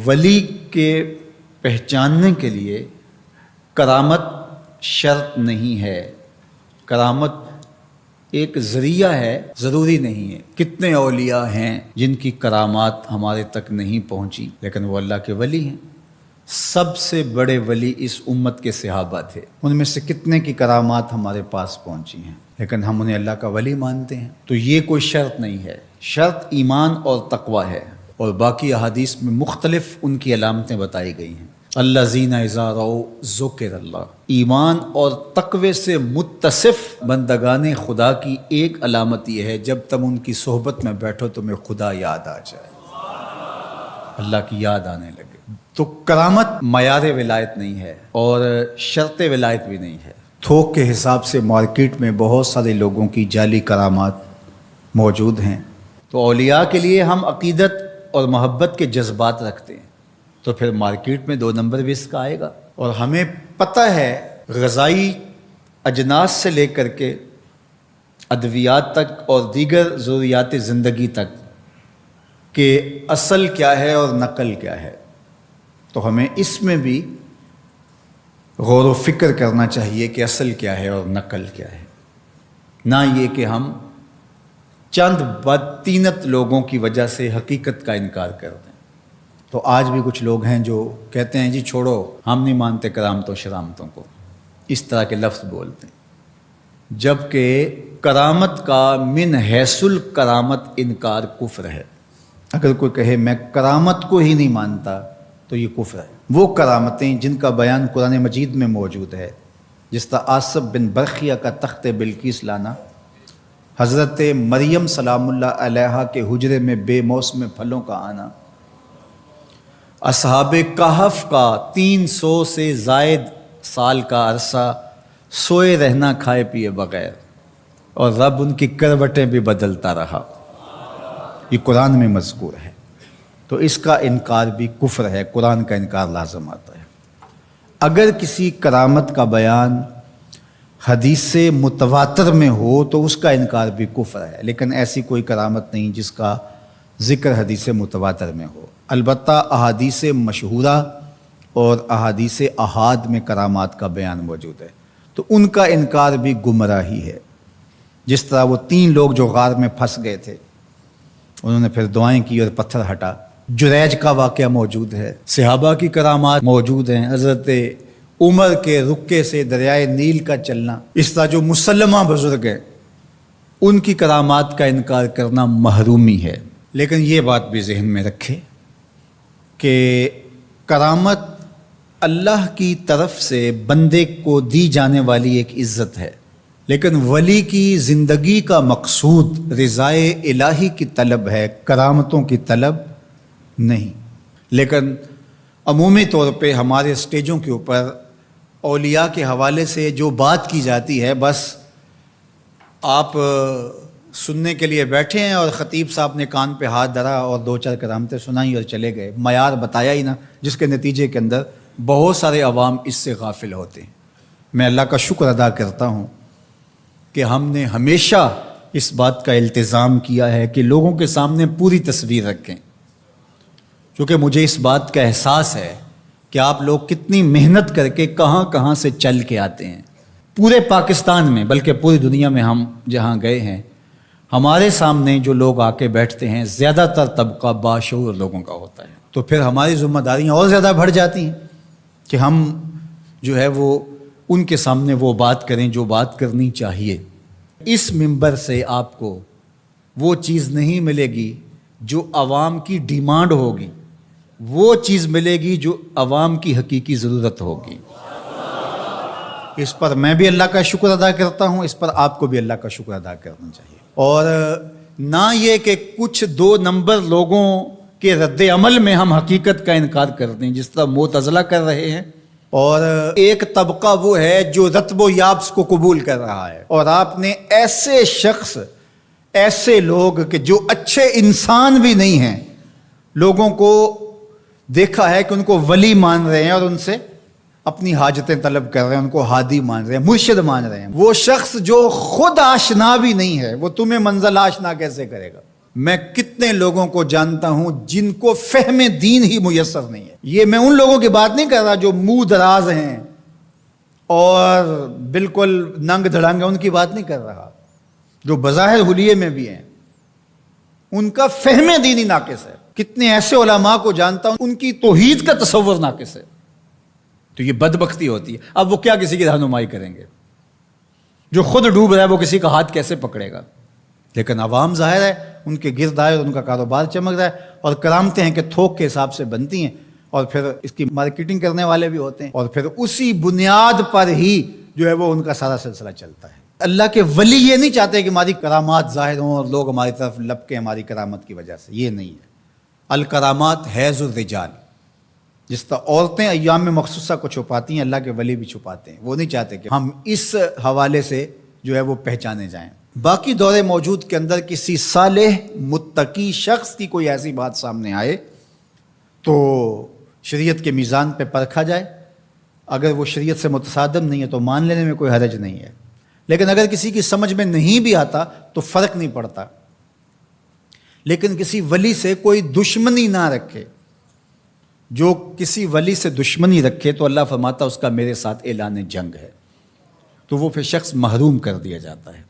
ولی کے پہچاننے کے لیے کرامت شرط نہیں ہے، کرامت ایک ذریعہ ہے، ضروری نہیں ہے۔ کتنے اولیاء ہیں جن کی کرامات ہمارے تک نہیں پہنچی لیکن وہ اللہ کے ولی ہیں۔ سب سے بڑے ولی اس امت کے صحابہ تھے، ان میں سے کتنے کی کرامات ہمارے پاس پہنچی ہیں لیکن ہم انہیں اللہ کا ولی مانتے ہیں۔ تو یہ کوئی شرط نہیں ہے، شرط ایمان اور تقوی ہے، اور باقی احادیث میں مختلف ان کی علامتیں بتائی گئی ہیں۔ الذین اذا رأوا ذکر اللہ، ایمان اور تقوی سے متصف بندگان خدا کی ایک علامت یہ ہے جب تم ان کی صحبت میں بیٹھو تمہیں خدا یاد آ جائے، اللہ کی یاد آنے لگے۔ تو کرامت معیار ولایت نہیں ہے اور شرط ولایت بھی نہیں ہے۔ تھوک کے حساب سے مارکیٹ میں بہت سارے لوگوں کی جعلی کرامات موجود ہیں، تو اولیاء کے لیے ہم عقیدت اور محبت کے جذبات رکھتے ہیں تو پھر مارکیٹ میں 2 نمبر بھی اس کا آئے گا۔ اور ہمیں پتہ ہے غذائی اجناس سے لے کر کے ادویات تک اور دیگر ضروریات زندگی تک کہ اصل کیا ہے اور نقل کیا ہے، تو ہمیں اس میں بھی غور و فکر کرنا چاہیے کہ اصل کیا ہے اور نقل کیا ہے، نہ یہ کہ ہم چند بدطینت لوگوں کی وجہ سے حقیقت کا انکار کر دیں۔ تو آج بھی کچھ لوگ ہیں جو کہتے ہیں جی چھوڑو، ہم نہیں مانتے کرامتوں شرامتوں کو، اس طرح کے لفظ بولتے ہیں، جبکہ کرامت کا من حیث الکرامت انکار کفر ہے۔ اگر کوئی کہے میں کرامت کو ہی نہیں مانتا تو یہ کفر ہے۔ وہ کرامتیں جن کا بیان قرآن مجید میں موجود ہے، جس طرح آصف بن برخیہ کا تخت بلقیس لانا، حضرت مریم سلام اللہ علیہا کے حجرے میں بے موسم پھلوں کا آنا، اصحاب کہف کا 300 سے زائد سال کا عرصہ سوئے رہنا کھائے پیے بغیر، اور رب ان کی کروٹیں بھی بدلتا رہا، یہ قرآن میں مذکور ہے۔ تو اس کا انکار بھی کفر ہے، قرآن کا انکار لازم آتا ہے۔ اگر کسی کرامت کا بیان حدیث متواتر میں ہو تو اس کا انکار بھی کفر ہے، لیکن ایسی کوئی کرامت نہیں جس کا ذکر حدیث متواتر میں ہو۔ البتہ احادیث مشہورہ اور احادیث احاد میں کرامات کا بیان موجود ہے، تو ان کا انکار بھی گمراہی ہے۔ جس طرح وہ 3 لوگ جو غار میں پھنس گئے تھے، انہوں نے پھر دعائیں کی اور پتھر ہٹا۔ جریج کا واقعہ موجود ہے، صحابہ کی کرامات موجود ہیں، حضرت عمر کے رکے سے دریائے نیل کا چلنا، اس طرح جو مسلمہ بزرگ ہیں ان کی کرامات کا انکار کرنا محرومی ہے۔ لیکن یہ بات بھی ذہن میں رکھے کہ کرامت اللہ کی طرف سے بندے کو دی جانے والی ایک عزت ہے، لیکن ولی کی زندگی کا مقصود رضائے الہی کی طلب ہے، کرامتوں کی طلب نہیں۔ لیکن عمومی طور پہ ہمارے اسٹیجوں کے اوپر اولیاء کے حوالے سے جو بات کی جاتی ہے، بس آپ سننے کے لیے بیٹھے ہیں اور خطیب صاحب نے کان پہ ہاتھ دھرا اور 2-4 کرامتیں سنائی اور چلے گئے، معیار بتایا ہی نہ، جس کے نتیجے کے اندر بہت سارے عوام اس سے غافل ہوتے ہیں۔ میں اللہ کا شکر ادا کرتا ہوں کہ ہم نے ہمیشہ اس بات کا التزام کیا ہے کہ لوگوں کے سامنے پوری تصویر رکھیں، کیونکہ مجھے اس بات کا احساس ہے کہ آپ لوگ کتنی محنت کر کے کہاں کہاں سے چل کے آتے ہیں، پورے پاکستان میں بلکہ پوری دنیا میں ہم جہاں گئے ہیں، ہمارے سامنے جو لوگ آ کے بیٹھتے ہیں زیادہ تر طبقہ باشعور لوگوں کا ہوتا ہے، تو پھر ہماری ذمہ داریاں اور زیادہ بڑھ جاتی ہیں کہ ہم جو ہے وہ ان کے سامنے وہ بات کریں جو بات کرنی چاہیے۔ اس منبر سے آپ کو وہ چیز نہیں ملے گی جو عوام کی ڈیمانڈ ہوگی، وہ چیز ملے گی جو عوام کی حقیقی ضرورت ہوگی۔ اس پر میں بھی اللہ کا شکر ادا کرتا ہوں، اس پر آپ کو بھی اللہ کا شکر ادا کرنا چاہیے، اور نہ یہ کہ کچھ 2 نمبر لوگوں کے رد عمل میں ہم حقیقت کا انکار کر دیں، جس طرح معتزلہ کر رہے ہیں، اور ایک طبقہ وہ ہے جو رتب و یابس کو قبول کر رہا ہے، اور آپ نے ایسے شخص، ایسے لوگ کہ جو اچھے انسان بھی نہیں ہیں، لوگوں کو دیکھا ہے کہ ان کو ولی مان رہے ہیں اور ان سے اپنی حاجتیں طلب کر رہے ہیں، ان کو ہادی مان رہے ہیں، مرشد مان رہے ہیں۔ وہ شخص جو خود آشنا بھی نہیں ہے، وہ تمہیں منزل آشنا کیسے کرے گا؟ میں کتنے لوگوں کو جانتا ہوں جن کو فہم دین ہی میسر نہیں ہے. یہ میں ان لوگوں کی بات نہیں کر رہا جو منہ دراز ہیں اور بالکل ننگ دھڑنگ ہیں، ان کی بات نہیں کر رہا. جو بظاہر حلیے میں بھی ہیں ان کا فہم دینی ناقص ہے. کتنے ایسے علماء کو جانتا ہوں ان کی توحید کا تصور ناقص ہے. تو یہ بدبختی ہوتی ہے. اب وہ کیا کسی کی رہنمائی کریں گے؟ جو خود ڈوب رہا ہے وہ کسی کا ہاتھ کیسے پکڑے گا؟ لیکن عوام ظاہر ہے ان کے گرد آئے اور ان کا کاروبار چمک رہا ہے، اور کرامتیں ہیں کہ تھوک کے حساب سے بنتی ہیں، اور پھر اس کی مارکیٹنگ کرنے والے بھی ہوتے ہیں، اور پھر اسی بنیاد پر ہی جو ہے وہ ان کا سارا سلسلہ چلتا ہے. اللہ کے ولی یہ نہیں چاہتے کہ ہماری کرامات ظاہر ہوں اور لوگ ہماری طرف لپکیں ہماری کرامت کی وجہ سے. یہ نہیں ہے. الکرامات حیض الرجال. جس طرح عورتیں ایام مخصوصہ کو چھپاتی ہیں، اللہ کے ولی بھی چھپاتے ہیں. وہ نہیں چاہتے کہ ہم اس حوالے سے جو ہے وہ پہچانے جائیں. باقی دور موجود کے اندر کسی صالح متقی شخص کی کوئی ایسی بات سامنے آئے تو شریعت کے میزان پہ پرکھا جائے. اگر وہ شریعت سے متصادم نہیں ہے تو مان لینے میں کوئی حرج نہیں ہے. لیکن اگر کسی کی سمجھ میں نہیں بھی آتا تو فرق نہیں پڑتا. لیکن کسی ولی سے کوئی دشمنی نہ رکھے. جو کسی ولی سے دشمنی رکھے تو اللہ فرماتا اس کا میرے ساتھ اعلان جنگ ہے، تو وہ پھر شخص محروم کر دیا جاتا ہے.